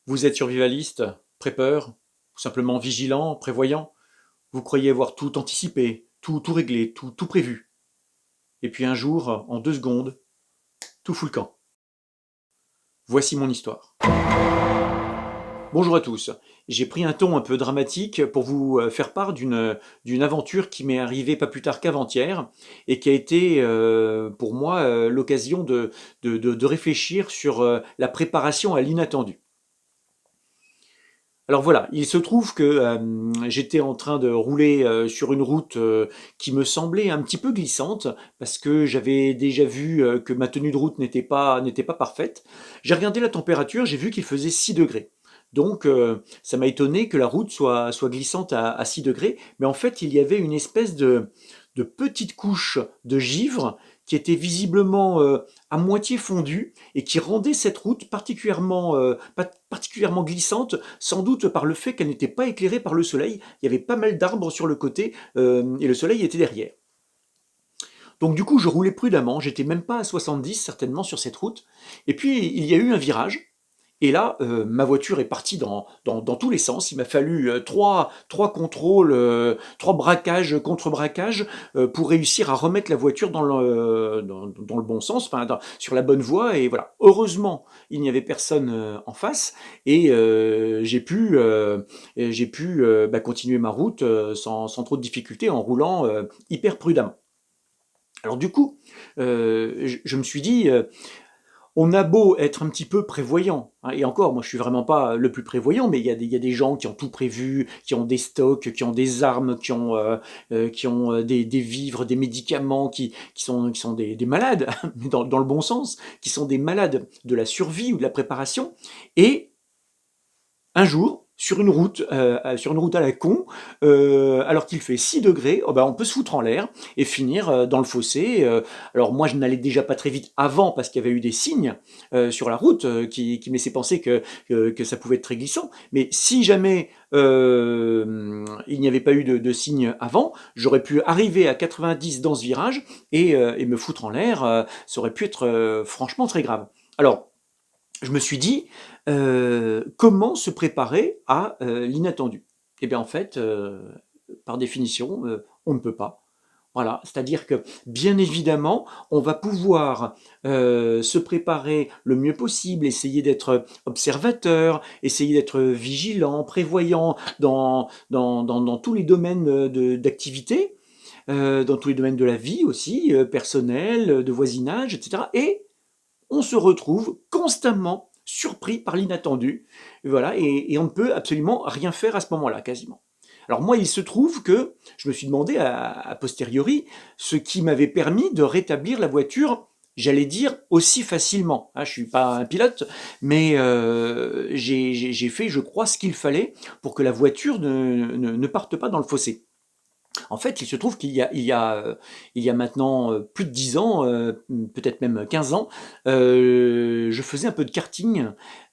Vous êtes survivaliste, prépeur, ou simplement vigilant, prévoyant. Vous croyez avoir tout anticipé, tout réglé, tout prévu. Et puis un jour, en 2 secondes, tout fout le camp. Voici mon histoire. Bonjour à tous. J'ai pris un ton un peu dramatique pour vous faire part d'une aventure qui m'est arrivée pas plus tard qu'avant-hier et qui a été pour moi l'occasion de réfléchir sur la préparation à l'inattendu. Alors voilà, il se trouve que j'étais en train de rouler sur une route qui me semblait un petit peu glissante parce que j'avais déjà vu que ma tenue de route n'était pas parfaite. J'ai regardé la température, j'ai vu qu'il faisait 6 degrés. Donc ça m'a étonné que la route soit glissante à 6 degrés, mais en fait il y avait une espèce de petite couche de givre qui était visiblement à moitié fondue et qui rendait cette route particulièrement glissante, sans doute par le fait qu'elle n'était pas éclairée par le soleil. Il y avait pas mal d'arbres sur le côté et le soleil était derrière. Donc du coup, je roulais prudemment, j'étais même pas à 70 certainement sur cette route. Et puis il y a eu un virage. Et là, ma voiture est partie dans tous les sens. Il m'a fallu trois contrôles, trois braquages, contre-braquages, pour réussir à remettre la voiture dans le bon sens, enfin, sur la bonne voie. Et voilà. Heureusement, il n'y avait personne en face et j'ai pu continuer ma route sans trop de difficultés en roulant hyper prudemment. Alors du coup, je me suis dit, on a beau être un petit peu prévoyant, hein, et encore, moi je suis vraiment pas le plus prévoyant, mais il y a des gens qui ont tout prévu, qui ont des stocks, qui ont des armes, qui ont des vivres, des médicaments, qui sont des malades, mais dans le bon sens, qui sont des malades de la survie ou de la préparation, et un jour, sur une route à la con, alors qu'il fait 6 degrés, oh ben on peut se foutre en l'air et finir dans le fossé. Alors moi, je n'allais déjà pas très vite avant parce qu'il y avait eu des signes sur la route qui me laissaient penser que ça pouvait être très glissant. Mais si jamais il n'y avait pas eu de signes avant, j'aurais pu arriver à 90 dans ce virage et me foutre en l'air. Ça aurait pu être franchement très grave. Alors, je me suis dit, comment se préparer à l'inattendu? Eh bien, en fait, par définition, on ne peut pas. Voilà, c'est-à-dire que bien évidemment, on va pouvoir se préparer le mieux possible, essayer d'être observateur, essayer d'être vigilant, prévoyant dans tous les domaines d'activité, dans tous les domaines de la vie aussi, personnel, de voisinage, etc. Et on se retrouve constamment surpris par l'inattendu, voilà, et on ne peut absolument rien faire à ce moment-là, quasiment. Alors moi, il se trouve que je me suis demandé a posteriori ce qui m'avait permis de rétablir la voiture, j'allais dire aussi facilement. Hein, je suis pas un pilote, mais j'ai fait, je crois, ce qu'il fallait pour que la voiture ne parte pas dans le fossé. En fait, il se trouve qu'il y a maintenant plus de 10 ans, peut-être même 15 ans, je faisais un peu de karting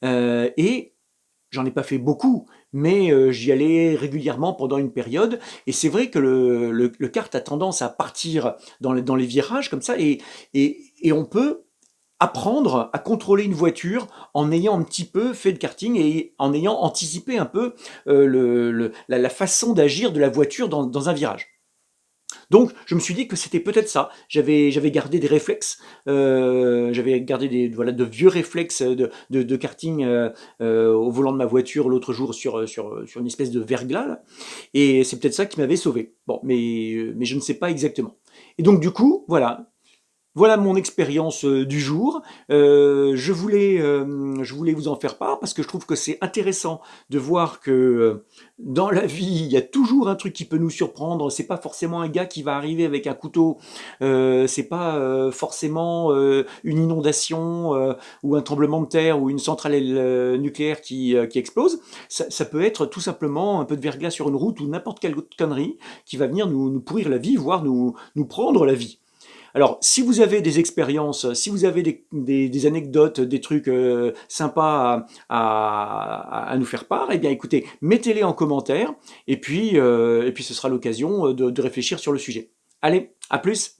et j'en ai pas fait beaucoup, mais j'y allais régulièrement pendant une période. Et c'est vrai que le kart a tendance à partir dans les virages comme ça et on peut apprendre à contrôler une voiture en ayant un petit peu fait de karting et en ayant anticipé un peu la façon d'agir de la voiture dans un virage. Donc, je me suis dit que c'était peut-être ça. J'avais gardé des réflexes, j'avais gardé voilà, de vieux réflexes de karting au volant de ma voiture l'autre jour sur une espèce de verglas, là. Et c'est peut-être ça qui m'avait sauvé. Bon, mais je ne sais pas exactement. Et donc, du coup, voilà mon expérience du jour. Je voulais vous en faire part parce que je trouve que c'est intéressant de voir que dans la vie, il y a toujours un truc qui peut nous surprendre. C'est pas forcément un gars qui va arriver avec un couteau. C'est pas forcément une inondation ou un tremblement de terre ou une centrale nucléaire qui explose. Ça peut être tout simplement un peu de verglas sur une route ou n'importe quelle autre connerie qui va venir nous pourrir la vie, voire nous prendre la vie. Alors, si vous avez des expériences, si vous avez des anecdotes, des trucs sympas à nous faire part, eh bien écoutez, mettez-les en commentaire et puis ce sera l'occasion de réfléchir sur le sujet. Allez, à plus!